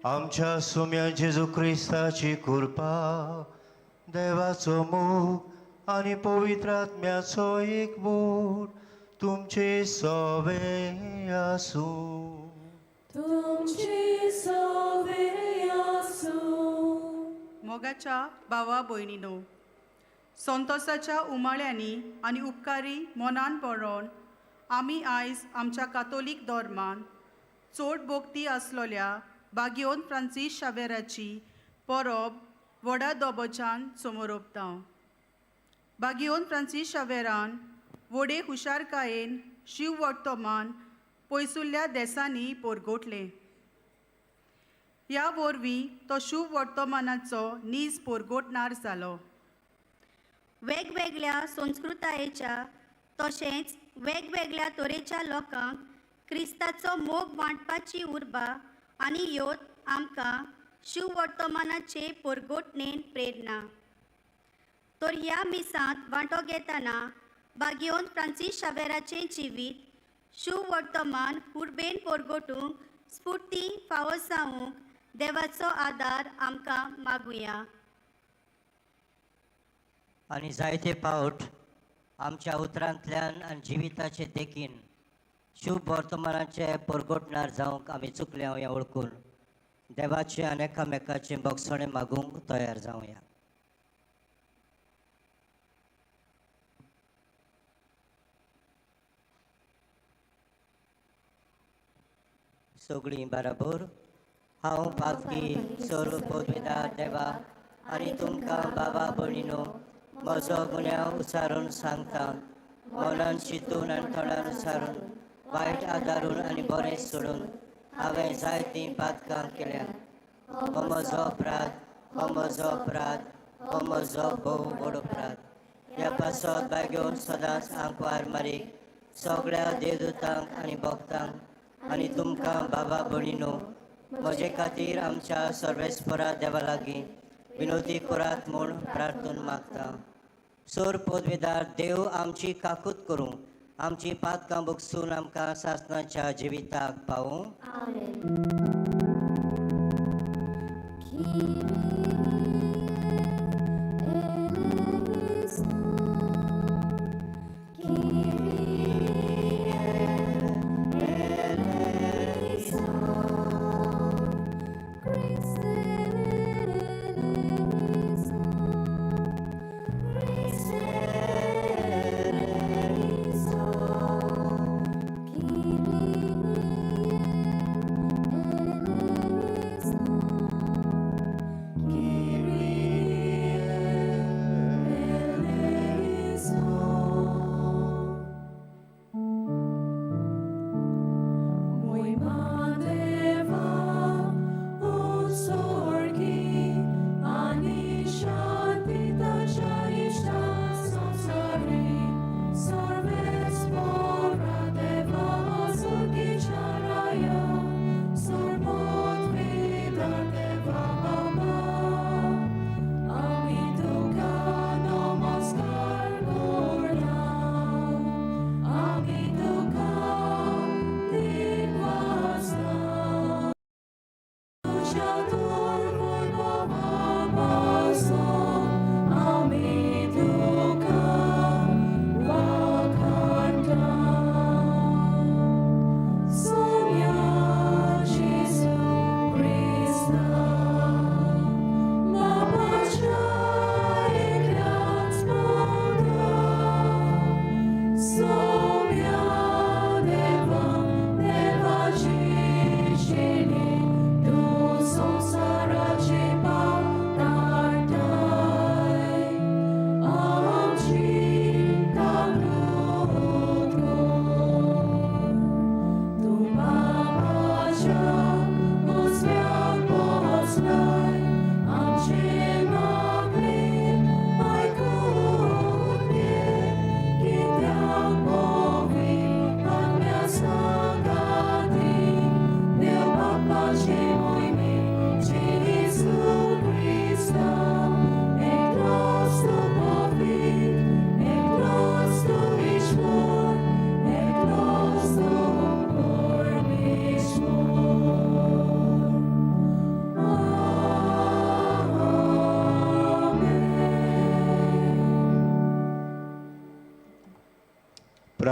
आमच्या सुम्या जेजू ख्रिस्ताची कृपा, देवाचो मोग आणि पवित्र आत्म्याचो एकबूट तुमचे सवे आसूं. तुमची सवे आसूं. मोगाच्या भावा भयणीनो, संतोसाच्या उमाळ्यांनी आनी उपकारी मनान पळोवन आमी आयज आमच्या कातोलीक धर्मान चड भोक्ती आसलोल्या बागियोन फ्रांसीस शावेराची परब व्हडा दबाच्यान समोर ओंपता. बागियोन फ्रांसीस शावेरान व्हडे हुशारकायेन शिव वर्तमान पयसुल्ल्या देसांनी पोरगोटलें. ह्या वरवीं तो शुभ वर्तमानाचो नीज पोरगोटणार जालो. वेगवेगळ्या संस्कृतायेच्या तशेंच वेगवेगळ्या तरेच्या लोकांक क्रिस्ताचो मोग वांटपाची उर्बा आनी योत आमकां शिव वर्तमानाचे पोरगोटणेन प्रेरणा. तर ह्या मिसांत वांटो घेतना बागियोन फ्रांसीस शावेराचें जिवीत शिव वर्तमान उर्बेन पोरगोटूंक स्फूर्ती फावो जावंक देवाचो आदार आमकां मागुया. आनी जायते फावट आमच्या उतरांतल्यान आनी जिविताचे देखीन शुभ वर्तमानाचे परगोटणार जावंक आमी चुकल्या हें ओळखून देवाचे आनी एकामेकाचे बोगसणे मागूंक तयार जावया. सगळीं बराबर. हांव पावकी सर्व पदवीदार देवा आनी तुमकां बाबा भयणीनो म्हजो गुन्यांव उसारून सांगता. मनान चिंतून आनी तोंडान उसारून वायट आदारून आनी बरें सोडून हांवें जायतीं पातकां केल्या. हो म्हजो अपराध, हो म्हजो अपराध, हो म्हजो भोव व्हड अपराध. ह्या पासत बागेवन सदांच आंकवार मारीक सगळ्या देवदूतांक आनी भक्तांक आनी तुमकां बाबा भयणीनो म्हजे खातीर आमच्या सर्वेस्परा देवा लागीं विनोदी करात म्हूण प्रार्थून मागता. सोर पदवीदार देव आमची काकूत करूं, आमची पातकां भोगसून आमकां सासणाच्या जिविताक पावूं.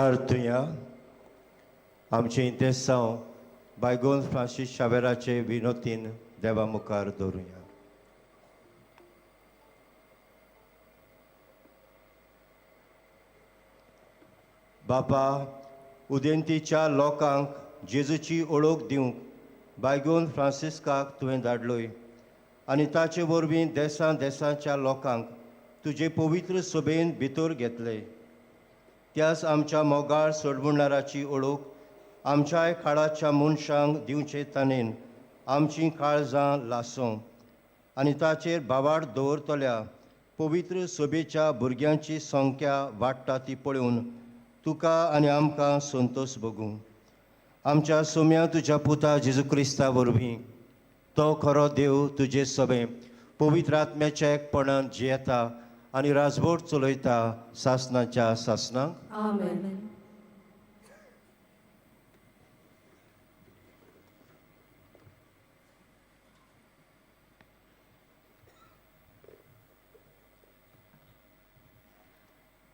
प्रार्थुया. आमचे इंतेसांव बायगोन फ्रांसीस शावेराचे विनोतीन देवा मुखार दवरुया. बापा, उदेंतीच्या लोकांक जेजूची ओळख दिवंक बायगोन फ्रांसिस्काक तुवें धाडलोय आनी ताचे वरवीं देशां देशांच्या लोकांक तुजे पवित्र सभेन भितर घेतले. त्याच आमच्या मोगाळ सोडवणाराची ओळख आमच्याय काळाच्या मनशांक दिवचे ताणेन आमचीं काळजां लासूं आनी ताचेर भावार्थ दवरतल्या पवित्र सभेच्या भुरग्यांची संख्या वाडटा ती पळोवन तुका आनी आमकां संतोश भोगूं. आमच्या सोम्या तुज्या पुता जेजू क्रिस्ता वरवीं तो खरो देव तुजे सभे पवित्र आत्म्याच्या एकपणान जियेता आनी राजवट चलयता सासनाच्या सासनाक. आमेन.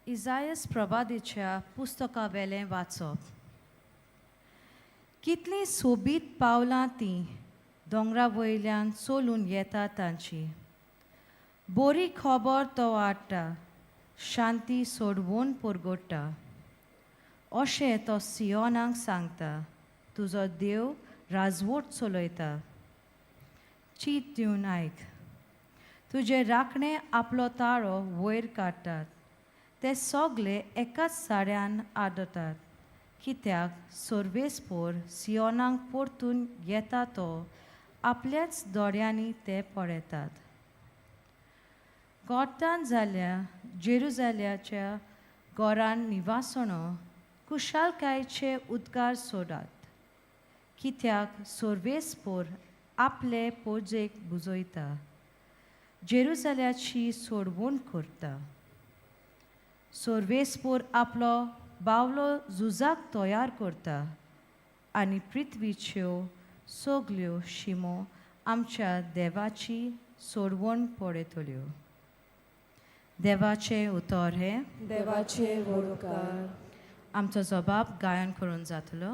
इजायस प्रवादीच्या पुस्तका वेलें वाचप. कितलीं सोबीत पावलां तीं दोंगरा वयल्यान चलून येता तांची. बरी खबर तो हाडटा, शांती सोडवून परगोडटा. अशें तो सियोनाक सांगता, तुजो देव राजवट चलयता. चीत दिवन आयक. तुजे राखणे आपलो ताळो वयर काडटात. ते सगळे एकाच साड्यान आदतात. कित्याक सर्वेस्पोर सियोनाक परतून येता तो आपल्याच दोळ्यांनी ते पळयतात. गोठान जाल्या जेरुजाल्याच्या घरान निवासणो कुशालकायेचे उद्गार सोडात. कित्याक सर्वेस्पोर आपले पोजेक बुजयता. जेरुजाल्याची सोडवण करता. सर्वेस्पोर आपलो बावलो झुजाक तयार करता आनी पृथ्वीच्यो सगल्यो शिमो आमच्या देवाची सोडवण पळयतल्यो. देवाचे उतर हे देवाचे वळकार. आमचो जबाब गायन करून जातलो.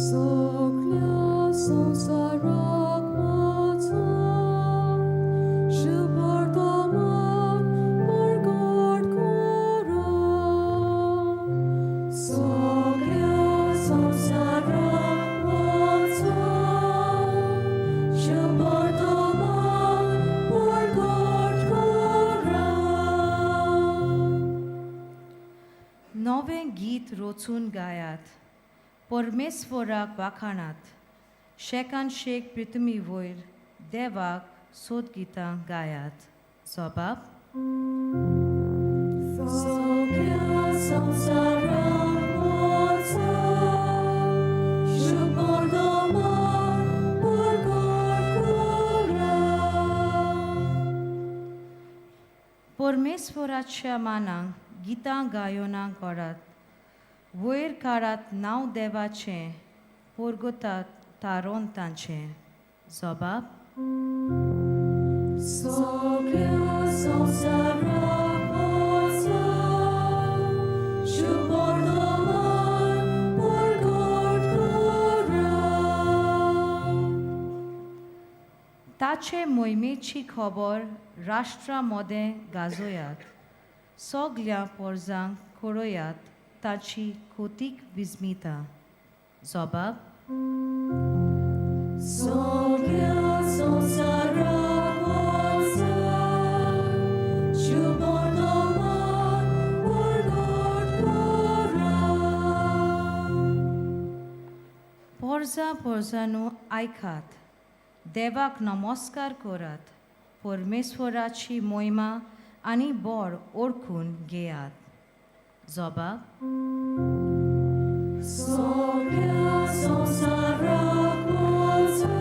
सगळ्या संवसाराक मोचा शिवपर्तमान परगट करा. सगळ्या संवसाराक मोचा शिवपर्तमान परगट करा. नवें गीत रचून गायात. परमेश्वराक वाखाणात. शेकान शेक पृथ्वी वयर देवाक सोद गितां गायात. जबाब. सगळ्या संवसाराक मोचा शिवपर्तमान परगट करा. परमेश्वराच्या मानाक गितां गायोना घरात. वयर काळात नांव देवाचें परगोतात तारोन तांचें. जबाब. सगळ्या संवसाराक मोचा शिवपर्तमान परगट करा. ताचे मोहिमेची खबर राष्ट्रा मदें गाजोयात. सगल्या पोरजांक कळयात ताची खोतीक विस्मिता. जबाब. सगळ्या संवसाराक मोचा शिवपर्तमान परगट करा. पोरजा पोरजांनो आयकात. देवाक नमस्कार करात. परमेश्वराची मोहिमा आनी बोर ओळखून घेयात. जबाब. सगळ्या संवसाराक मोचा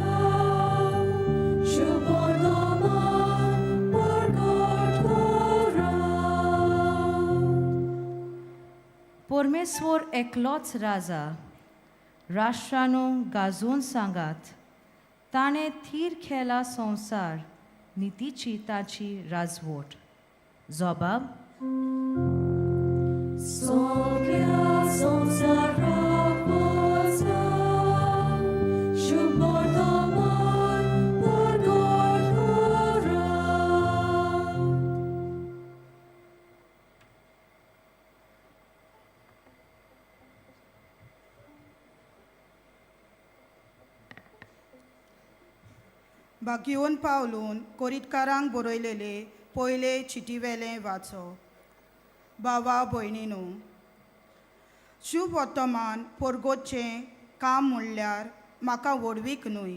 शिवपर्तमान परगट करा. परमेश्वर एकलोच राजा. राष्ट्रांनो गाजोवन सांगात. ताणें थीर केला संवसार नितीची ताची राजवट. জবাব Soglia संसाराक वचा, शुभ वर्तमान प्रगट करा. बागीवन पावलून कोरीतकारांक बरयलेले पयले चिटीवेलें वाचो. बाबा भयणीनो, शुभ वर्तमान पोरगोटचें काम म्हणल्यार म्हाका वडवीक न्हय,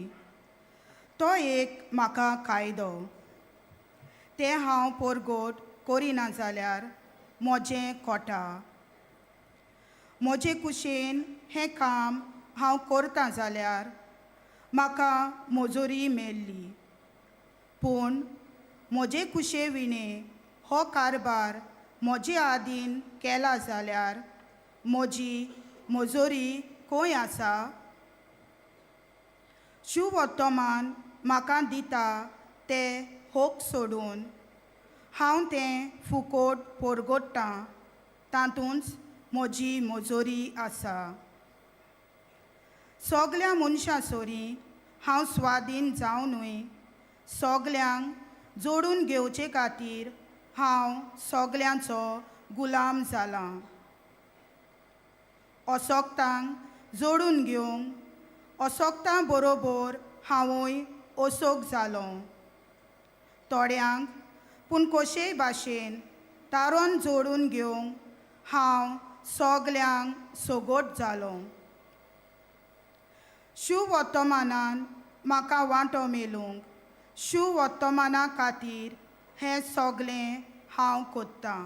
तो एक म्हाका कायदो. तें हांव पोरगोट करिना जाल्यार म्हजें कोटा. म्हजे कुशेन हें काम हांव करतां जाल्यार म्हाका मजुरी मेळ्ळी. पूण म्हजे कुशे विणे हो कारबार म्हजे आदीन केला जाल्यार म्हजी मजुरी खंय आसा? शुभ वर्तमान म्हाका दिता तें होक सोडून हांव तें फुकट पोरगोडटां, तातूंच म्हजी मजुरी आसा. सगल्या मनशां सोरी हांव स्वाधीन जावनूय सगल्यांक जोडून घेवचे खातीर हांव सगल्यांचो गुलाम जालां. अशोक्तांक जोडून घेवंक अशोक्तां बरोबर हांवूय अशोक जालो. थोड्यांक पूण कशेय भाशेन तारोन जोडून घेवंक हांव सगल्यांक सोगोट जालो. शुभ वर्तमानान म्हाका वांटो मेलूंक, शुभ वर्तमाना खातीर हें सगलें हांव कोत्तां.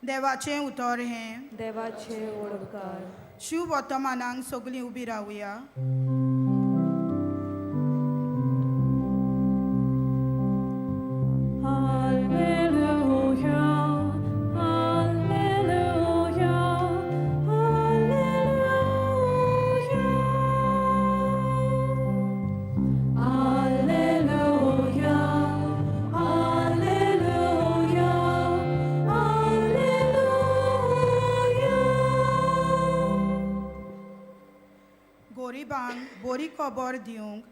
देवाचें उतर हें देवाचे ओडकार. शुभ वर्तमानांक सगलीं उबी रावया. Alleluia, alleluia, alleluia. Alleluia, alleluia, alleluia. गोरिबांक बरी खबर दिवंक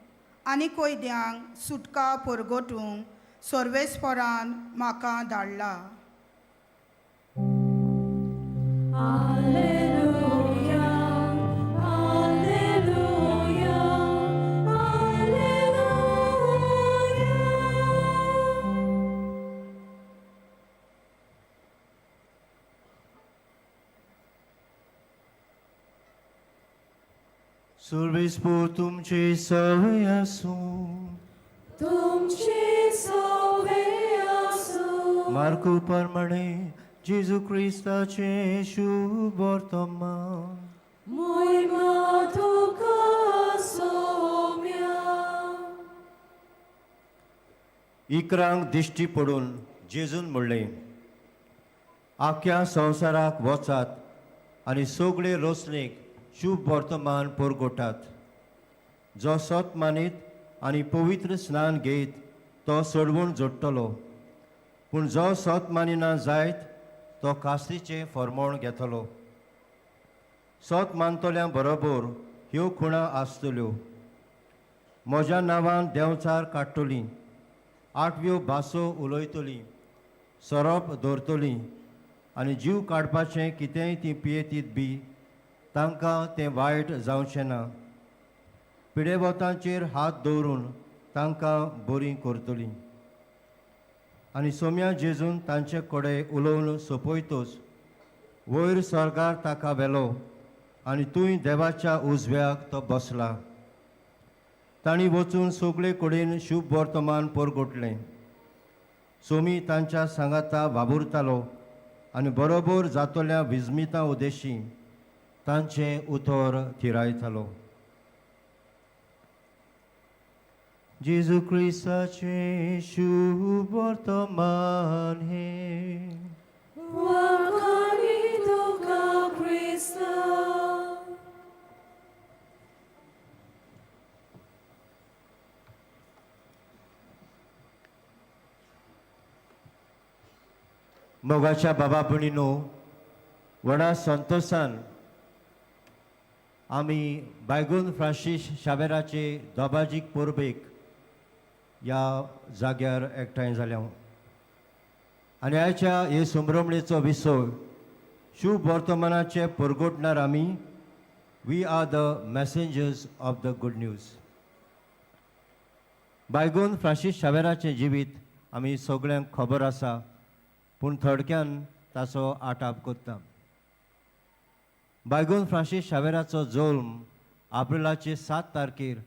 आनी कोयद्यांक सुटका परगटूंक सर्वेस्परान म्हाका धाडला. Alleluia, alleluia, alleluia. सर्वेस्पर तुमचे सवय आसूं. तुमची सवय आसूं. मार्क प्रमाणे जेजू क्रिस्ताचे शुभ वर्तमान. मोहिमा तुका सौम्या. इकरांक दिश्टी पडून जेजून म्हणलें, आख्या संवसाराक वचात आनी सगळे रोसणेक शुभ वर्तमान परगोटात. जो सत मानीत आनी पवित्र स्नान घेयत तो सोडवून जोडटलो, पूण जो सत मानिना जायत तो कास्तीचें फर्मोण घेतलो. सत मानतोल्यां बरोबर ह्यो खुणां आसतल्यो. म्हज्या नांवान देंवचार काडटलीं, आठव्यो भासो उलयतलीं, सोरोप दवरतलीं आनी जीव काडपाचें कितेंय ती पियेतीत बी तांकां तें वायट जावचें ना. पिडेवतांचेर हात दवरून तांकां बरीं करतलीं. आनी सोम्या जेजून तांचे कडेन उलोवन सोंपयतच वयर स्वर्गार ताका व्हेलो आनी तुंय देवाच्या उजव्याक तो बसला. तांणी वचून सगळे कडेन शुभ वर्तमान परगोटलें. सोमी तांच्या सांगाता वाबुरतालो आनी बरोबर जातोल्या विजमितां उदेशी तांचें उतर थिरायतालो. जेजू क्रिस्ताचे शुभ वर्तमान हे. Wakani tuka Krista. मोगाच्या बाबा भयणीनो, व्हडा संतोषान आमी बायगून फ्रांसीस शावेराचे दोबाजीक पोरबेक ह्या जाग्यार एकठांय जाल्या आनी आयच्या हे सुमरवणेचो विसव शुभ वर्तमानाचे परगोटणार आमी we are the messengers of the good news. बायगून फ्रांसीस शावेराचें जिवीत आमी सगळ्यांक खबर आसा, पूण थोडक्यान ताचो आटाप करता. बायगून फ्रांसीस शावेराचो जल्म एप्रिलाचे 7 तारखेर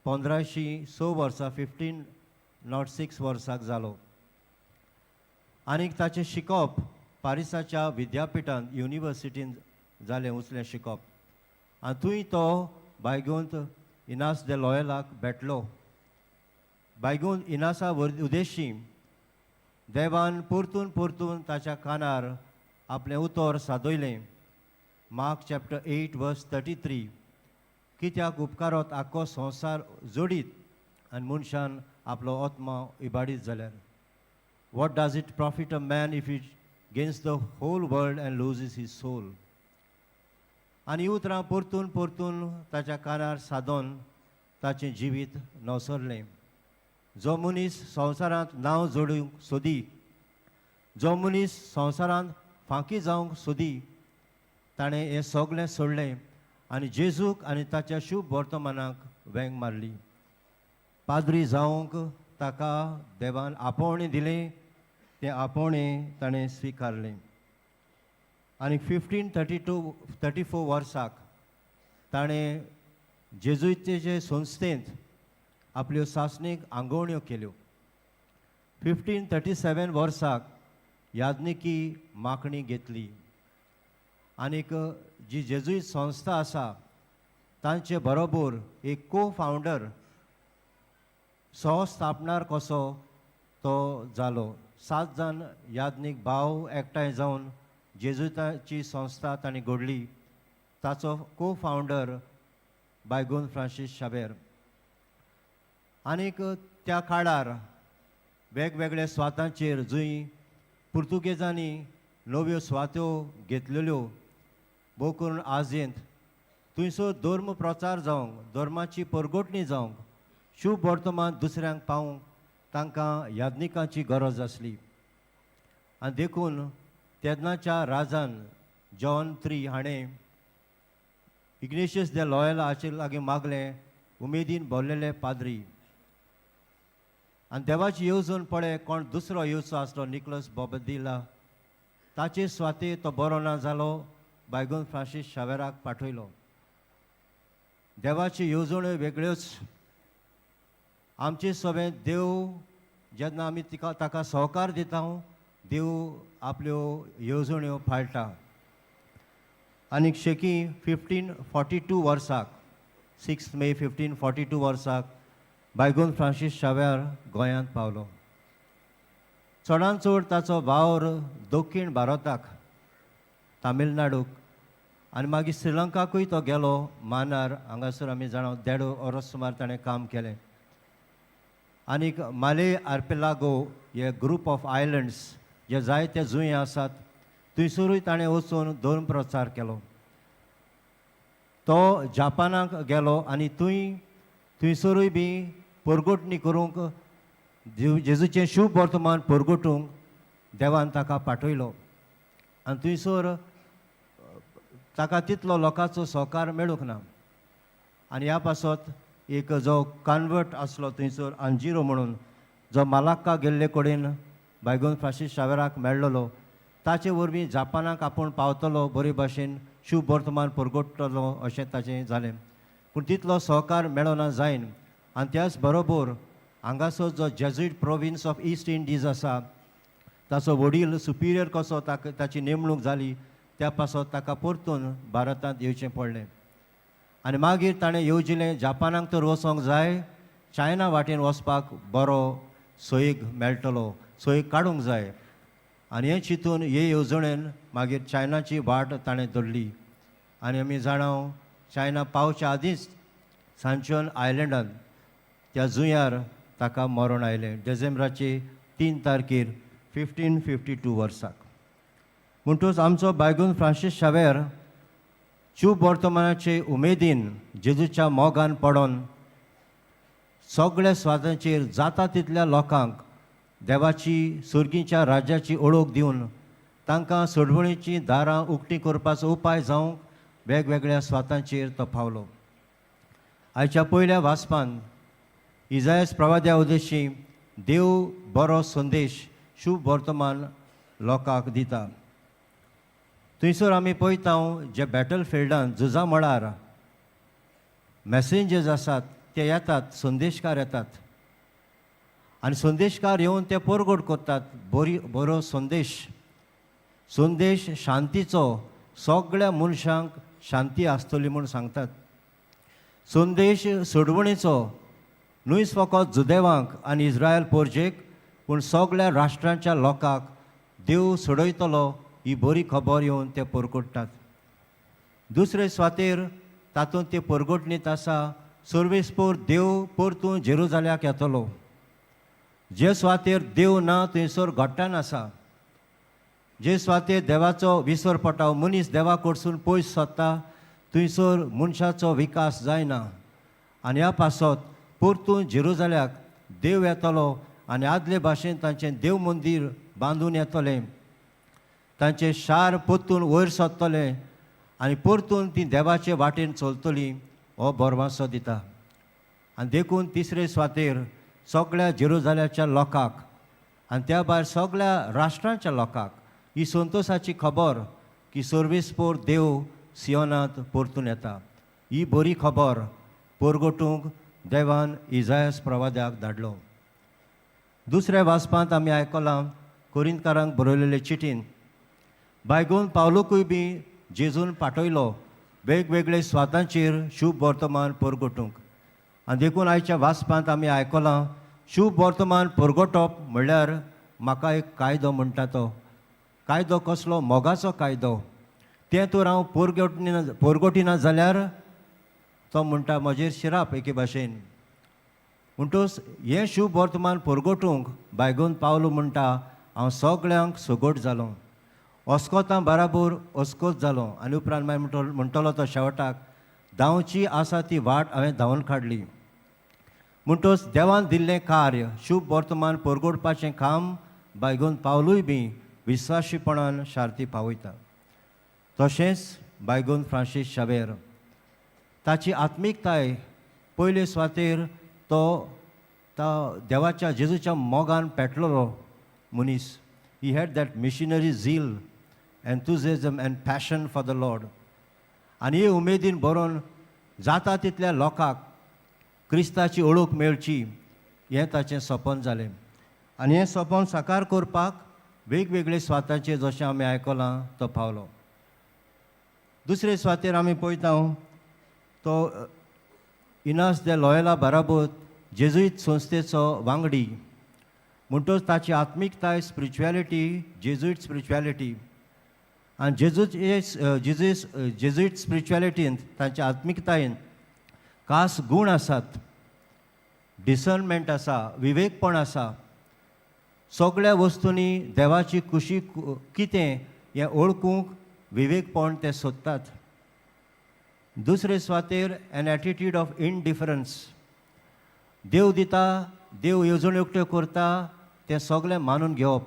1506 वर्सा 1506 वर्साक जालो आनीक ताचें शिकप पारिसाच्या विद्यापिठांत युनिवर्सिटीन जालें उचलें शिकप आनी थंय तो बायगूंत इनास दे लॉयलाक भेटलो. बायगून इनासा उद्देशी देवान परतून परतून ताच्या कानार आपलें उतर सादयलें. मार्क चॅप्टर 8 वर्स 33 कित्याक उपकारांत आख्खो संवसार जोडीत आनी मनशान आपलो आत्मा इबाडीत जाल्यार. What does it profit a man if it gains the whole world and loses his soul. आनी उतरां परतून परतून ताच्या कानार सादोन ताचें जिवीत नवसरलें. जो मनीस संवसारांत नांव जोडूंक सोदी, जो मनीस संवसारांत फांकी जावंक सोदी, ताणें हें सगळें सोडलें आनी जेजूक आनी ताच्या शुभ वर्तमानाक वेंग मारली. पाद्री जावंक ताका देवान आपोवणें दिलें, तें आपोवणें ताणें स्विकारलें. आनी 1534 वर्साक ताणें जेजुईतेचे संस्थेंत आपल्यो सासणीक आंगवण्यो केल्यो. 1537 वर्साक याज्ञिकी मांकणी घेतली. आनीक जी जेजुईत संस्था आसा तांचे बरोबर एक को फावंडर सहस्थापणार कसो तो जालो. 7 जाण याज्ञीक भाव एकठांय जावन जेजुईताची संस्था तांणी घडली. ताचो को फावंडर बायगून फ्रांसीस शावेर. आनीक त्या काळार वेगवेगळ्या स्वातांचेर जंय पुर्तुगेजांनी नव्यो स्वात्यो घेतलेल्यो भोव करून आजेंत थंयसर धर्म प्रचार जावंक, धर्माची परगोटणी जावंक, शुभ वर्तमान दुसऱ्यांक पावूंक तांकां याज्ञिकांची गरज आसली. आनी देखून तेन्नाच्या राजान जॉन III हाणें इग्नेशियस दे लॉयला हाचे लागीं मागलें उमेदीन भरलेले पाद्री. आनी देवाची येवजण पळय कोण दुसरो येवचो आसलो निकोलस बोबदिला. ताचे स्वाते तो बरो ना जालो, बायगून फ्रांसीस शावेराक पाठयलो. देवाची येवजण्यो वेगळ्योच. आमचे सगळे देव जेन्ना आमी ताका सहकार दिता देव आपल्यो येवजण्यो पाळटा. आनीक शेकी 1542 वर्साक 6 मे 1542 वर्साक बायगून फ्रांसीस शावेर गोंयांत पावलो. चडांत चड ताचो वावर दक्षिण भारताक, तामिळनाडूक आनी मागीर श्रीलंकाकूय तो गेलो. मानार हांगासर आमी जाणा 1.5 वर्स सुमार ताणें काम केलें. आनीक माले आर्पेलागो हे ग्रूप ऑफ आयलंड्स जे जायते जुंय आसात थंयसरूय ताणें वचून धर्म प्रचार केलो. तो जापानाक गेलो आनी थंयसरूय बी परगोटणी करूंक, जेजूचें शुभ वर्तमान परगोटूंक देवान ताका पाठयलो. आनी थंयसर ताका तितलो लोकांचो सहकार मेळूंक ना. आनी ह्या पासत एक जो कन्वर्ट आसलो थंयसर आंजिरो म्हणून, जो मालाक्का गेल्ले कडेन बायगून फ्रांसीस शावेराक मेळ्ळलो, ताचे वरवीं जापानाक आपूण पावतलो, बरे भाशेन शुभ वर्तमान परगोडटलो अशें ताचें जालें. पूण तितलो सहकार मेळना जायन. आनी त्याच बरोबर हांगासर जो Jesuit province of east Indies आसा ताचो वडील सुपिरियर कसो ताची नेमणूक जाली, त्या पासत ताका परतून भारतांत येवचें पडलें. आनी मागीर ताणें येवजिल्लें जापानाक तर वचोंक जाय, चायना वाटेन वचपाक बरो सोयेग मेळटलो, सोयेग काडूंक जाय. आनी हें चिंतून हे येवजणेन मागीर चायनाची वाट ताणें धरली. आनी आमी जाणाव चायना पावच्या आदींच सांचन आयलँडांत त्या जुंयार ताका मरण आयलें डिसेंबराचे 3 तारखेर 1552 वर्साक. म्हणटूच आमचो बायगून फ्रांसीस शावेर शुभ वर्तमानाचे उमेदीन जेजूच्या मोगान पडोन सगळ्या स्वातांचेर जाता तितल्या लोकांक देवाची सुर्गीच्या राज्याची ओळख दिवन तांकां सोडवणीची दारां उक्तीं करपाचो उपाय जावंक वेगवेगळ्या स्वातांचेर तो पावलो. आयच्या पयल्या वाचपान इजायास प्रवाद्या उद्देशी देव बरो संदेश शुभ वर्तमान लोकांक दिता. थंयसर आमी पळयता जे बॅटल फिल्डांत झुजा मळार मॅसेंजर्स आसात ते येतात, संदेशकार येतात आनी संदेशकार येवन ते परगट करतात बरो संदेश शांतीचो सगळ्या मनशांक शांती आसतली म्हूण सांगतात. संदेश सोडवणीचो न्हूच फकत जुदेवांक आनी इस्रायल पोरजेक पूण सगळ्या राष्ट्रांच्या लोकांक देव सोडयतलो ही बरी खबर येवन ते परगडटात. दुसरे स्वातेर तातूंत ते परगटणीत आसा सर्वेस्पोर देव परतून जेरुजाल्याक येतलो. जे स्वातेर देव ना थंयसर घट्टान आसा. जे स्वातेर देवाचो विसर पडटा, मनीस देवा कडसून पयस सत्ता, थंयसर मनशाचो विकास जायना. आनी ह्या पासत परतून जेरुजाल्याक देव येतलो आनी आदले भाशेन तांचें देव मंदीर बांदून येतलें. तांचे शार परतून वयर सरतले आनी परतून ती देवाचे वाटेन चलतली हो बोरवासो दिता. आनी देखून तिसरे स्वातेर सगळ्या जेरुजाल्याच्या लोकांक आनी त्या भायर सगळ्या राष्ट्रांच्या लोकांक ही संतोशाची खबर की सर्वेस्पोर देव सियोनांत परतून येता. ही बरी खबर परगटूंक देवान इजायास प्रवाद्याक धाडलो. दुसऱ्या वाचपांत आमी आयकलां कोरिंतकारांक बरयलेले चिठीन बायगून पावलोकूय बी जेजून पाठयलो वेगवेगळे स्वातांचेर शुभ वर्तमान परगटूंक. आनी देखून आयच्या वाचपांत आमी आयकलां शुभ वर्तमान परगटप म्हणल्यार म्हाका एक कायदो म्हणटा तो कायदो कसलो मोगाचो कायदो. तें तर हांव परगटिना जाल्यार तो म्हणटा म्हजेर शिराप एके भाशेन. म्हणटूच हें शुभ वर्तमान परगटूंक बायगून पावलो म्हणटा हांव सगळ्यांक सोगोट जालो, अस्कोतां बराबर अस्कोत जालो. आनी उपरांत मागीर म्हणटलो तो शेवटाक धांवची आसा ती वाट हांवें धांवन काडली. म्हणटूच देवान दिल्लें कार्य शुभ वर्तमान परगटपाचें काम बायगून पावलूय बी विस्वाशीपणान शार्ती पावयता. तशेंच बायगून फ्रांसीस शावेर ताची आत्मीकताय पयले स्वातेर तो देवाच्या जेजूच्या मोगान पेटलेलो मनीस. He had that missionary zeal, enthusiasm and passion for the Lord. आनी हे उमेदीन बरोवन जाता तितल्या लोकांक क्रिस्ताची ओळख मेळची हें ताचें सपन जालें. आनी हें सपन साकार करपाक वेगवेगळे स्वातांचेर जशें आमी आयकलां तो पावलो. दुसरे स्वातेर आमी पळयता तो इनास दे लॉयला बराबर जेजुईत संस्थेचो वांगडी. म्हणटूच ताची आत्मीकताय स्पिरिच्युएलिटी जेजुईट स्पिरिच्युएलिटी. आनी जेजुईट स्पिरिच्युएलिटींत तांच्या आत्मीकतायेन खास गूण आसात. डिसर्नमेंट आसा, विवेकपण आसा. सगळ्या वस्तूंनी देवाची खुशी कितें हें ओळखूंक विवेकपण ते सोदतात. दुसरे स्वातेर एन एटिट्यूड ऑफ इनडिफरन्स. देव दिता, देव येवजण एकट्यो करता तें सगळें मानून घेवप.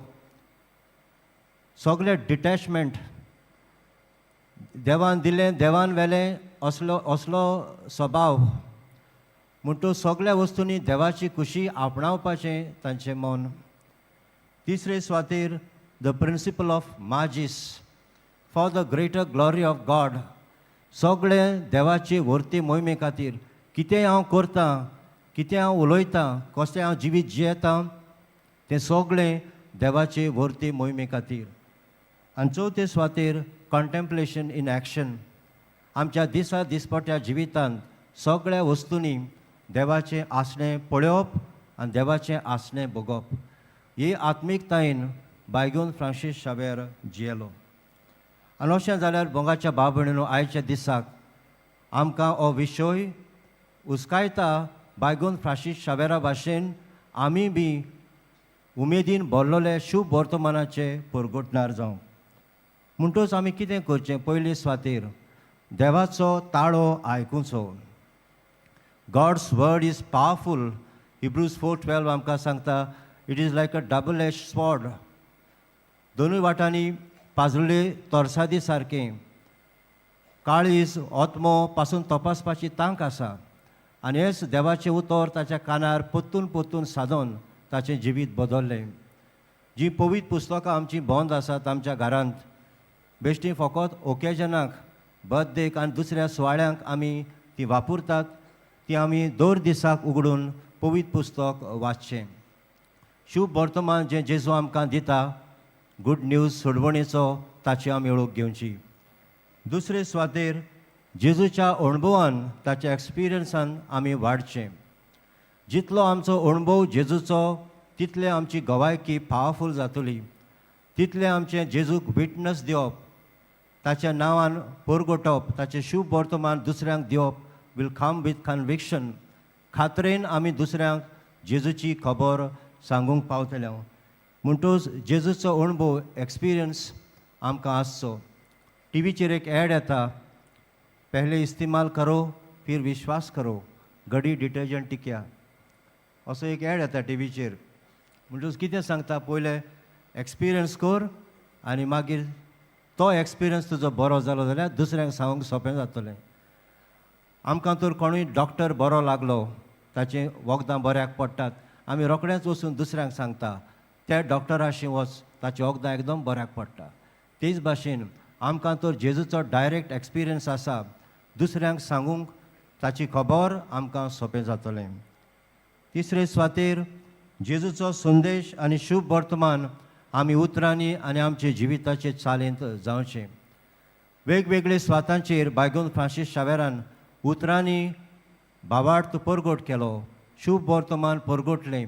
सगळें डिटॅचमेंट देवान दिलें देवान व्हेलें असलो स्वभाव. म्हणटूच सगळ्या वस्तूंनी देवाची खुशी आपणावपाचें तांचें मन. तिसरे स्वातेर द प्रिंसिपल ऑफ माजीस for the greater glory of God. सगळें देवाचे वर्ती मोहिमे खातीर कितें हांव करतां, कितें हांव उलयतां, कशें हांव जिवीत जियेतां तें सगळें देवाचे वर्ती मोहिमे खातीर. आनी चवथे स्वातेर कंटेम्पलेशन इन एक्शन. आमच्या दिसपट्या जिवितांत सगळ्या वस्तूंनी देवाचें आसणें पळोवप आनी देवाचें आसणें भोगप. ही आत्मीकतायेन बायगून फ्रांसीस शावेर जियेलो. आनी अशें जाल्यार बोंगाच्या भाव भयणीनो आयच्या दिसाक आमकां हो विशय उस्कायता बायगून फ्रांसीस शावेरा भाशेन आमी बी उमेदीन भरलोले शुभ वर्तमानाचे परगटणार जावं. म्हणटूच आमी कितें करचें पयले स्वातेर देवाचो ताळो आयकुचो. God's word is powerful. Hebrews 4:12 आमकां सांगता it is like a double edge sword. दोनूय वाटांनी पाजलेले तोरसादी सारकें. काळीज ओतमो पासून तपासपाची तांक आसा आनी हेच देवाचें उतर ताच्या कानार पोत्तून पोत्तून सादोन ताचें जिवीत बदल्लें. जी पवित्र पुस्तकां आमची बंद आसात आमच्या घरांत, बेश्टी फकत ओकेजनाक, बर्थडेक आनी दुसऱ्या सुवाळ्यांक आमी ती वापरतात, ती आमी दर दिसाक उगडून पवित्र पुस्तक वाचचें. शुभ वर्तमान जें जेजू आमकां दिता, गूड न्यूज सोडवणेचो, ताची आमी ओळख घेवची. दुसरे स्वातेर जेजूच्या अणभवान, ताच्या एक्सपिरियन्सान आमी वाडचें. जितलो आमचो अणभव जेजूचो तितले आमची गवायकी पावरफूल जातली, तितले आमचें जेजूक विटनस दिवप, ताच्या नांवान परगटप, ताचें शुभ वर्तमान दुसऱ्यांक दिवप वील कम वीथ कन्विक्शन. खात्रेन आमी दुसऱ्यांक जेजूची खबर सांगूंक पावतले. म्हणटूच जेजूचो अणभव एक्सपिरियन्स आमकां आसचो. टीव्हीचेर एक एड येता, पहले इस्तेमाल करो फिर विश्वास करो, गडी डिटर्जंट टिक्या, असो एक एड येता टीव्हीचेर. म्हणटूच कितें सांगता, पयले एक्सपिरियन्स कर आनी मागीर तो एक्सपिरियन्स तुजो बरो जालो जाल्यार दुसऱ्यांक सांगूंक सोंपें जातलें. आमकां तर कोणूय डॉक्टर बरो लागलो, ताचें वखदां बऱ्याक पडटात, आमी रोखडेंच वचून दुसऱ्यांक सांगता, त्या डॉक्टराशी वच, ताचें वखदां एकदम बऱ्याक पडटा. तेच भाशेन आमकां तर जेजूचो डायरेक्ट एक्सपिरियन्स आसा, दुसऱ्यांक सांगूंक ताची खबर आमकां सोंपें जातलें. तिसरे स्वातेर जेजूचो संदेश आनी शुभ वर्तमान आमी उतरांनी आनी आमचे जिविताचे चालींत जावचें. वेगवेगळे स्वातांचेर बायगून फ्रांसीस शावेरान उतरांनी भावार्थ परगट केलो, शुभ वर्तमान परगटलें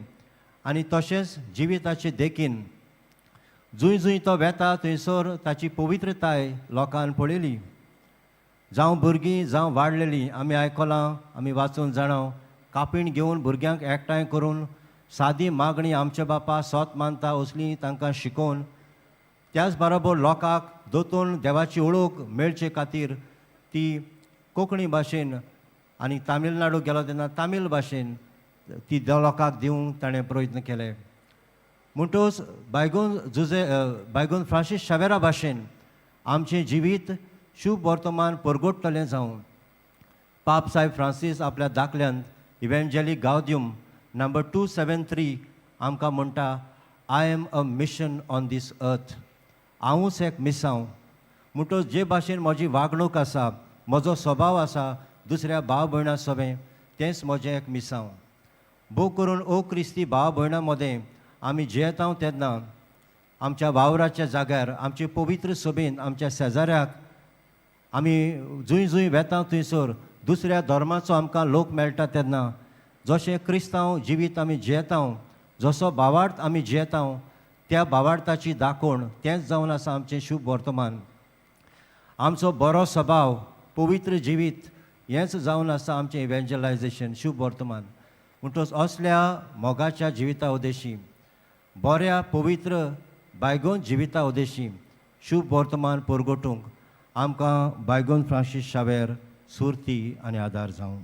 आनी तशेंच जिविताचे देखीन जूंय जूंय तो वेता थंयसर ताची पवित्रताय लोकांन पळयली. जावं भुरगीं जावं वाडलेलीं, आमी आयकलां, आमी वाचून जाणां, कापीण घेवन भुरग्यांक एकठांय करून सादी मागणी आमच्या बापा सोत मानता असली तांकां शिकोवन, त्याच बरोबर लोकांक दोतोन देवाची ओळख मेळचे खातीर ती कोंकणी भाशेन आनी तामिळनाडू गेलो तेन्ना तामील भाशेन ती लोकांक दिवंक ताणें प्रयत्न केले. म्हणटूच बायगून फ्रांसीस शावेरा भाशेन आमचें जिवीत शुभ वर्तमान परगटतलें जावं. पाप साहेब फ्रांसीस आपल्या दाखल्यांत इव्हेंजॅलिक गावदियम नंबर 273 आमकां म्हणटा, I am a mission on this earth. हांवूच एक मिसांव. म्हणटूच जे भाशेन म्हजी वागणूक आसा, म्हजो स्वभाव आसा दुसऱ्या भाव भयणां सोबें, तेंच म्हजें एक मिसांव. भोव करून ओ क्रिस्ती भाव भयणां मदें आमी जेयता तेन्ना आमच्या वावराच्या जाग्यार, आमचे पवित्र सभेन, आमच्या शेजाऱ्याक आमी जूंय जूंय वेता थंयसर दुसऱ्या धर्माचो आमकां लोक मेळटा तेन्ना जशें क्रिस्तांव जिवीत आमी जियेता, जसो भावार्थ आमी जियेता, त्या भावार्थाची दाखोवण तेंच जावन आसा आमचें शुभ वर्तमान. आमचो बरो स्वभाव, पवित्र जिवीत हेंच जावन आसा आमचें इव्हेंजलायजेशन, शुभ वर्तमान. म्हणटूच असल्या मोगाच्या जिविता उदेशी, बऱ्या पवित्र बायगोन जिविता उदेशी शुभ वर्तमान परगटूंक आमकां बायगोन फ्रांसीस शावेर सुरती आनी आदार जावं.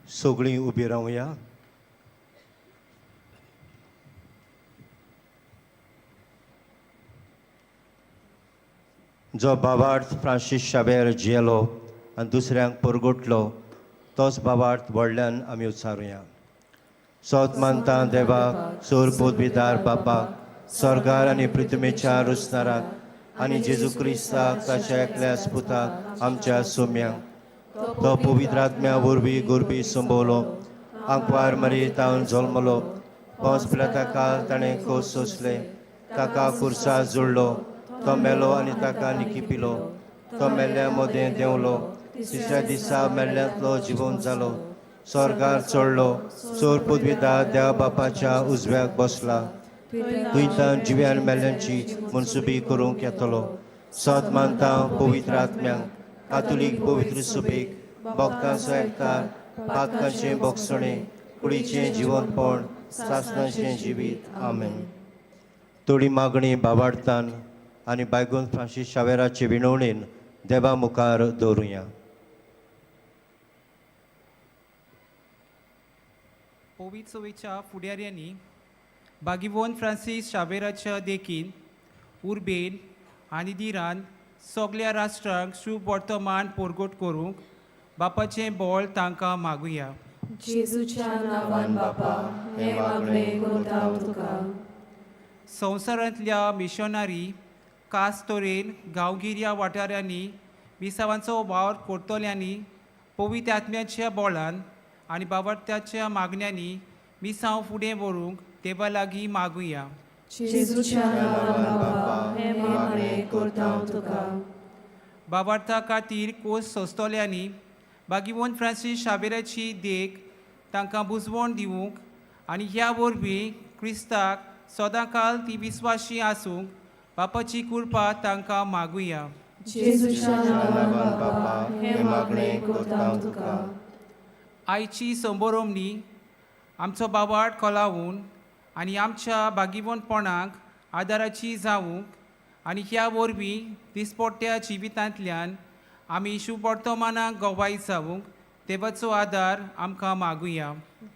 सगळीं उबी रावया. जो भावार्थ फ्रांसीस शावेर जियेलो आनी दुसऱ्यांक परगटलो, तोच भावार्थ व्हडल्यान आमी उच्चारुया. सोत मानता देवाक, सोर पोदविदार बापाक, स्वर्गार आनी पृथ्वीच्या रुसनाराक आनी जेजू क्रिस्ताक ताच्या एकल्या पुताक आमच्या सोम्यांक, तो पवित्र आत्म्या वरवीं गोरबी संभोवलो, आंकवार मरी तावन जल्मलो, पोंच पिलाता काल ताणें खोस सोंसले, ताका खुर्सा जुळलो, तो मेलो आनी ताका निकिपिलो, तो मेल्ल्या मदें देंवलो, तिसऱ्या दिसा मेल्ल्यांतलो जिवंत जालो, स्वर्गार चडलो, चोर पदवीदार देवा बापाच्या उजव्याक बसला, तुयतान जिव्यान मेल्यांची मनसुबी करूंक येतलो सत मानता पवित्र आत्म्यांक कातोलीक पवित्र सभेक भक्तांचो एकठार पातकांचे बोगसणे कुडीचें जिवनपण सासणाचें जिवीत आमेन. थोडी मागणी बाबार्थान आनी बायगून फ्रांसीस शावेराचे विणवणेन देवा मुखार दवरुया. पवित्र सवेच्या फुडाऱ्यांनी बागिवोन फ्रांसीस शावेराच्या देखीन उर्बेन आनी दिरान सगळ्या राष्ट्रांक शुभ वर्तमान पोरगोट करूंक बापाचें बोळ तांकां मागुया. जेजूच्या नांवान बापा हे मागणें करता हांव तुका. संवसारांतल्या मिशनरी खास तरेन गांवगिऱ्या वाठारांनी विसावांचो वावर करतल्यांनी पवित्र आत्म्याच्या बोळान आनी बाबार्थाच्या मागण्यांनी मिसांव फुडें व्हरूंक देवा लागीं मागुया. जेजूच्या नांवान बापा हे मागणें करता हांव तुका. बाबार्था खातीर कोस सोंसतल्यांनी बागिवोन फ्रांसीस शावेराची देख तांकां बुजवण दिवंक आनी ह्या वरवीं क्रिस्ताक सदांकाल ती विस्वाशी आसूंक बापाची कृपा तांकां मागुया. जेजूच्या नांवान बापा हे मागणें करता हांव तुका. आयची संबरवणी आमचो बाबाट कोलावून आनी आमच्या बागिवणपणाक आदाराची जावूंक आनी ह्या वरवीं दिसपट्ट्या जिवितांतल्यान आमी शुभ वर्तमानाक गोवाय जावूंक देवाचो आदार आमकां मागुया.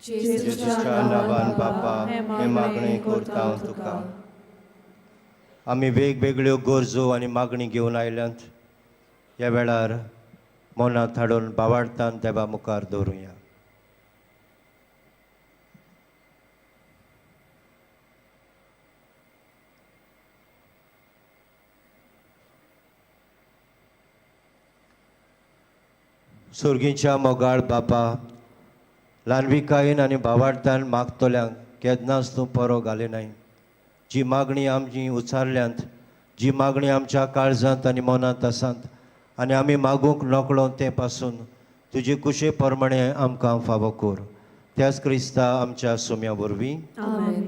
जेजूच्या नांवान बापा हे मागणें करता हांव तुका. आमी वेगवेगळ्यो गरजो आनी मागणी घेवन आयल्यांत ह्या वेळार मनांत हाडून बाबार्थान देवा मुखार दवरुया. सुर्गीच्या मोगाळ बापा ल्हानविकायेन आनी भावार्थान मागतल्यांक केन्नाच तूं परो घालिनाय. जी मागणी आमची उचारल्यांत जी मागणी आमच्या काळजांत आनी मनांत आसात आनी आमी मागूंक नकळो ते पासून तुजे कुशे प्रमाणे आमकां फावो कर. त्याच क्रिस्ता आमच्या सुम्या वरवीं आमेन.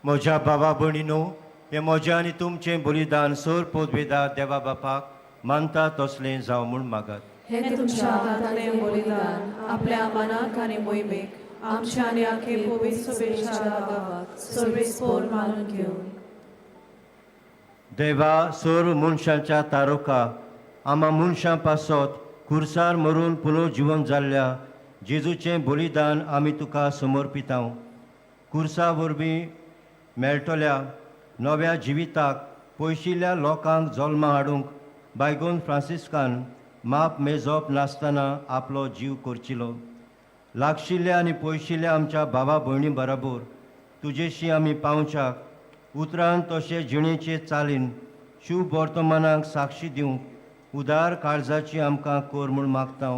म्हज्या बाबा भयणीनो हें म्हजें आनी तुमचें बलिदान सर पोदवेदा देवा बापाक मानता तसलें जावं म्हूण मागात. हे तुमच्या हातांतलें बलिदान आपल्या मनाक आनी मोहिमेक आमच्या आनी आखे पवित्र सभेच्या गांवाक सर्वेस्पोर मानून घेवन. देवा सर मनशांच्या तारोका आमा मनशां पासत खुर्सार मरून पुनर्जीवन जाल्ल्या जेजूचें बलिदान आमी तुका समर्पितांव. खुर्सा वरवीं मेळटल्या नव्या जिविताक पयशिल्ल्या लोकांक जल्मा हाडूंक बायगोन फ्रांसिस्कान माप मेजप नासतना आपलो जीव करचिलो. लागशिल्ल्या आनी पयशिल्ल्या आमच्या भावा भयणी बरोबर तुजेशी आमी पावच्याक उतरान तशें जिणेचे चालीन शुभ वर्तमानाक साक्षी दिवंक उदार काळजाची आमकां कर म्हूण मागता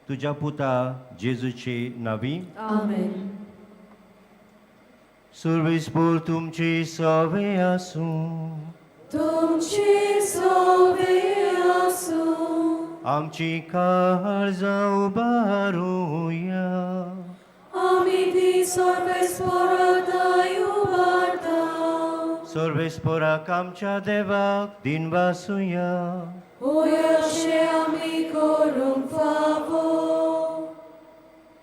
तुज्या पुता जेजूचे नांवी. आमेन. सर्वेस्पोर तुमची सवे आसूं, तुमची सोबे आसूं, आमची काळजां उबारूया. आमी ती सर्वेस्पराताय उबारता. सर्वेस्पोराक आमच्या देवाक दिनवासुया. होय अशें आमी करूंक फावो.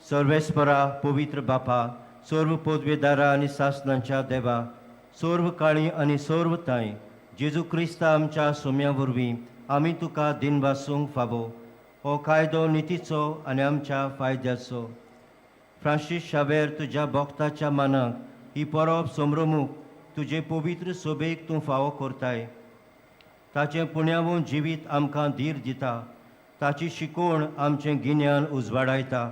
सर्वेस्परा पवित्र बापा, सर्व पदवेदारा आनी सासणांच्या देवा, सर्व काळी आनी सर्व ताई, जेजू क्रिस्ता आमच्या सोम्या वरवीं आमी तुका दिनवासूंक फावो. हो कायदो नितीचो आनी आमच्या फायद्याचो. फ्रांसीस शावेर तुज्या भक्ताच्या मानाक ही परब समरमूक तुजे पवित्र सोबेक तूं फावो करताय. ताचें पुण्यावून जिवीत आमकां धीर दिता. ताची शिकवण आमचें गिन्यान उजवाडायता.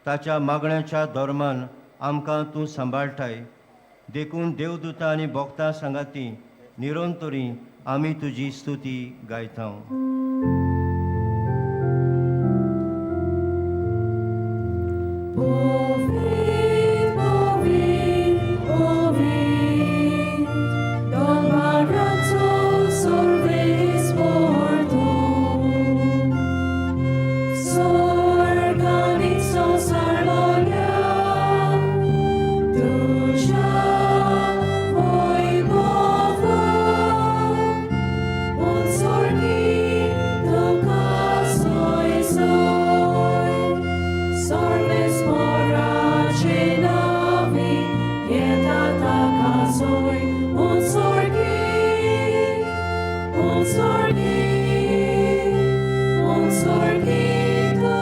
ताच्या मागण्याच्या धर्मान आमकां तूं सांबाळटाय. देखून देवदूतां आनी भक्तां सांगाती निरंतरी आमी तुजी स्तुती गायता. Povit, povit, povit, Domarato Sorvespor tu, Sorganizo Sarmonia, Tuja Voibova, Un sorgi Tuka Soi Soi, Sorves morace navi, pietata casoi, un sorgi, un sorgi, un sorgi tu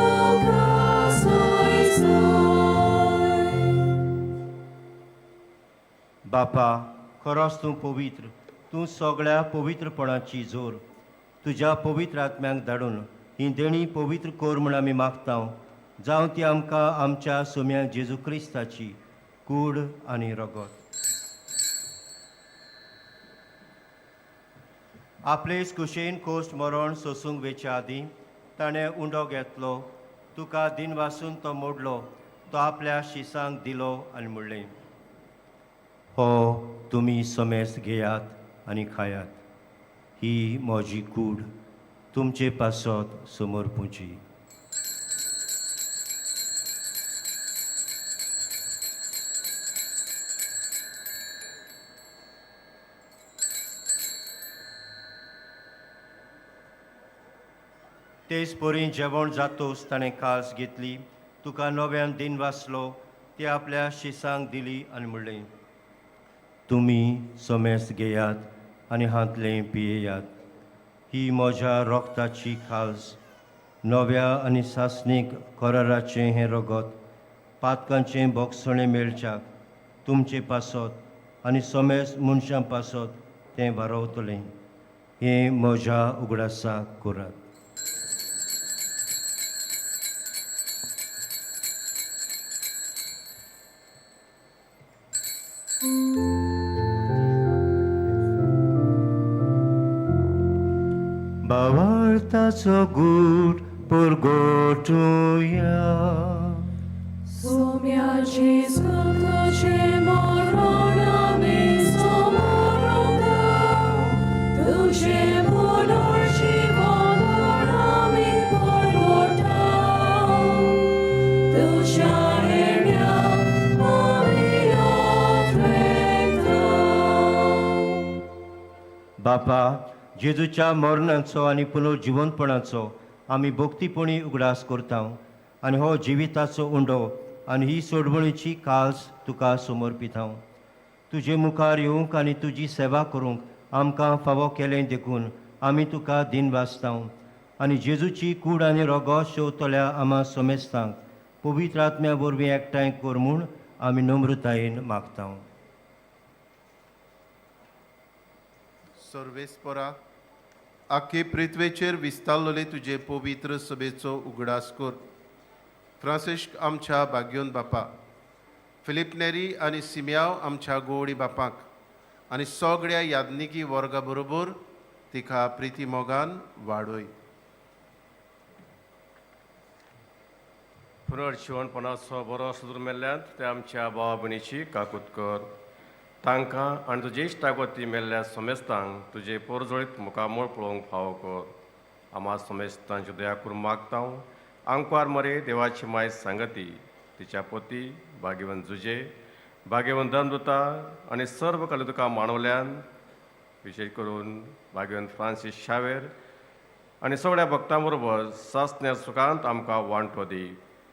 casoi soi. बापा, खरोच तूं पवित्र. तूं सगळ्या पवित्रपणाची जोर. तुज्या पवित्र आत्म्याक धाडून ही देणी पवित्र कोर म्हूण आमी मागता. जावं ती आमकां आमच्या सोम्या जेजू क्रिस्ताची कूड आनी रगत. आपले कुशेन कोश्ट मरण सोसूंक वेच्या आदीं ताणें उंडो घेतलो. तुका दिनवासून तो मोडलो. तो आपल्या शिसांक दिलो आनी म्हणलें, हो तुमी समेस्त घेयात आनी खायात. ही म्हजी कूड. तुमचे पासत समोर पुंजी. तेच परी जेवण जातोच ताणें कास घेतली. तुका नव्यान दिन वाचलो. ती आपल्या शिसांक दिली आनी म्हणलें, तुमी समेस्त घेयात आनी हातलें पियेयात. ही म्हज्या रोगताची खास. नव्या आनी सासणीक कराराचें हें रगत पातकांचें बोगसणें मेळच्याक तुमचे पासत आनी समेस्त मनशां पासत तें वारवतलें. हें म्हज्या उगडासाक करात. Bawartaco gud porgotuja. Somiaci sfântace moronami somoronda, duce monorci monorami porgotau, duce ernia amia trectau. बापा, जेजूच्या मरणाचो आनी पुनर्जिवंतपणाचो आमी भक्तीपणी उगडास करता आनी हो जिविताचो उंडो आनी ही सोडवणीची कास तुका समर्पिता. तुजे मुखार येवंक आनी तुजी सेवा करूंक आमकां फावो केलें देखून आमी तुका दिनवासता आनी जेजूची कूड आनी रगत शेवतल्या आम्हा समेस्तांक पवित्र आत्म्या वरवीं एकठांय कर म्हूण आमी नम्रतायेन मागता. सर्वेस्परा, आख्खे पृथ्वेचेर विस्तारलेले तुजे पवित्र सभेचो उगडास कर. फ्रांसिस्क आमच्या भाग्योन बापा, फिलिप नेरी आनी सिमियाव आमच्या गोवडी बापाक आनी सगळ्या यादनिकी वर्गा बरोबर तिका प्रिती मोगान वाडय. पुनर्जीवनपणाचो बरो सुदूर मेल्ल्यांत ते आमच्या भावा भयणीची काकूत कर. तांकां आनी तुजे इश्टागोती मेल्ल्या सोमेस्तांक तुजे पोरजोळीत मुखामोळ पळोवंक फावो कर. आमा सोमेस्तांची दया करून मागता आंकवार मरे देवाची माय सांगती तिच्या पोती भाग्यवंत जुजे भाग्यवंत धनदुता आनी सर्व कलितुका मांडवल्यान विशेष करून भाग्यवंत फ्रांसीस शावेर आनी सगळ्या भक्तां बरोबर सासण्या सुखांत आमकां वांटो दी.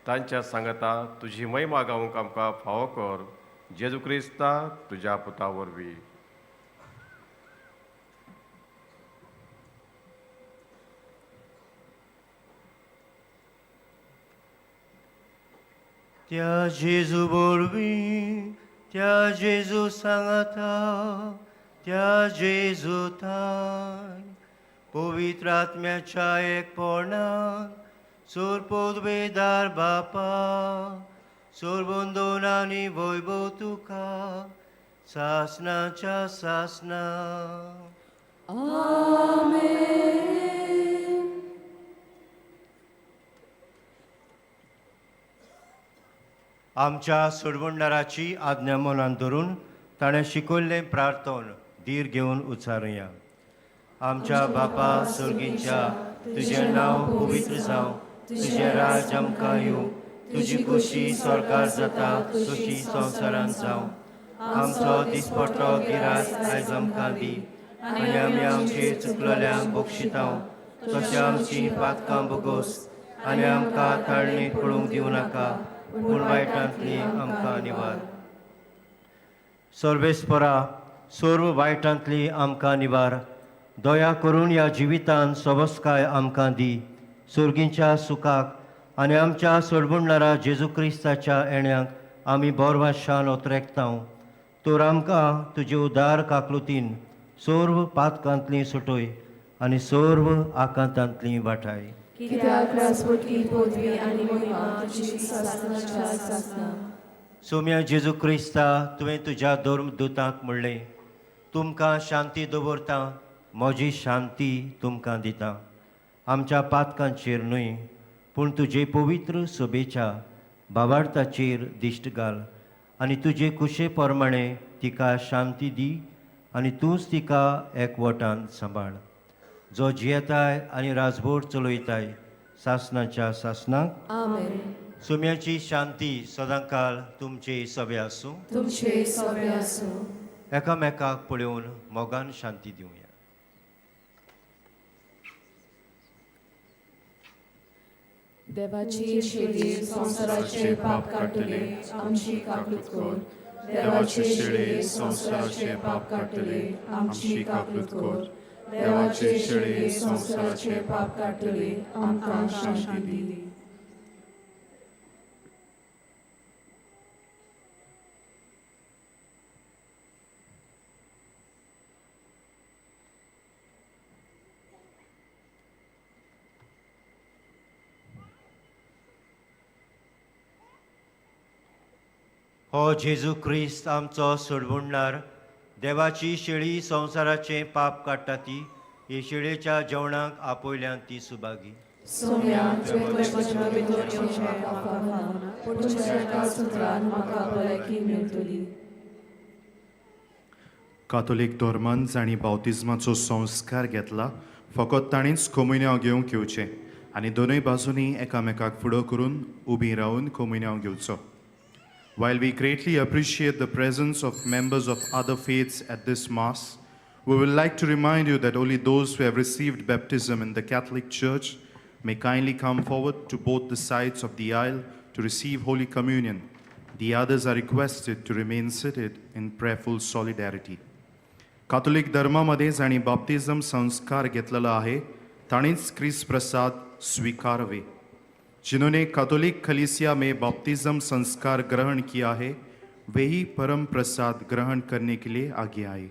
तांच्या सांगता तुजी महिमा गावूंक आमकां फावो कर. जेजू क्रिस्ता तुज्या पुता वरवीं. त्या जेजू वरवीं त्या जेजू सांगता त्या जेजू थाय पवित्र आत्म्याच्या एकपणान सोरपोदवेदार बापा सोरबंदोन आनी वैभव तुका सासनाच्या सासना. आमच्या सोडवणाराची आज्ञा मनान धरून ताणें शिकयल्लें प्रार्थन धीर घेवन उच्चारुया. आमच्या बापा सर्गीच्या तुजें नांव पवित्र जावं. तुजें राज आमकां येवं. तुजी खुशी स्वर्गार जाता तशी संवसारांत जावं. आमचो दिसपट्टो गिरास आयज आमकां दी आनी आमी आमचेर चुकलेल्यांक बक्षितांव तशें आमची पातकां बगोस आनी आमकां ताळणीत पडूंक दिवं नाका पूण वायटांतली आमकां निवार. सर्वेस्परा सर्व वायटांतली आमकां निवार. दया करून ह्या जिवितांत सवस्काय आमकां दी. सुर्गीच्या सुखाक आनी आमच्या सोडवणारा जेजू क्रिस्ताच्या येण्याक आमी बोरवाशान ओतरेकतांव. तर आमकां तुजे उदार काकलुतीन सर्व पातकांतली सुटोय आनी सर्व आकांतांतली वाटाय. कित्याक राजवटी पदवी आनी महिमा तुजी सासणाच्या सासना. सोम्या जेजू क्रिस्ता तुवें तुज्या धर्मदूतांक म्हणलें तुमकां शांती दवरता म्हजी शांती तुमकां दिता. आमच्या पातकांचेर न्हय पूण तुजे पवित्र सभेच्या भावार्थाचेर दिश्ट घाल आनी तुजे कुशे प्रमाणे तिका शांती दी आनी तूंच तिका एकवटान सांबाळ. जो जियेताय आनी राजभर चलयताय सासनाच्या सासनाक. आमेन. सुम्याची शांती सदांकाल तुमचे सवे आसूं. तुमचे सवे आसूं. एकामेकाक पळोवन मोगान शांती दिवया. देवाची शेळी संसाराचे पाप काढतले आमची काकूत कर. देवाचे शेळी संसाराचे पाप काढतले आमची काकूत कर. देवाचे शेळी संसाराचे पाप काढतले आमकां शांती दी. हो जेजू क्रिस्त आमचो सोडवणणार देवाची शेळी संवसाराचें पाप काडटा ती हे शेळयेच्या जेवणाक आपयल्यान ती सुभागी. सोम्या तुवें वचना भितर येवचें म्हाका ना पूण तुज्या एका सुत्रान म्हाका भलायकी मेळटली. कातोलीक धर्मान जाणी बावतिजमाचो संस्कार घेतला फकत ताणींच कोमुन्यांव घेवंक येवचें आनी दोनूय बाजूंनी एकामेकाक फुडो करून उबी रावन कोमुन्यांव घेवचो. While we greatly appreciate the presence of members of other faiths at this Mass, we would like to remind you that only those who have received baptism in the Catholic Church may kindly come forward to both the sides of the aisle to receive Holy Communion. The others are requested to remain seated in prayerful solidarity. Catholic धर्मामध्ये जाणी बाप्तिझम संस्कार घेतलेला आहे ताणीच ख्रिस्त प्रसाद स्वीकारवे. जिन्होंने Catholic कलीसिया में बपतिस्म संस्कार ग्रहण किया है वे ही परम प्रसाद ग्रहण करने के लिए आगे आए.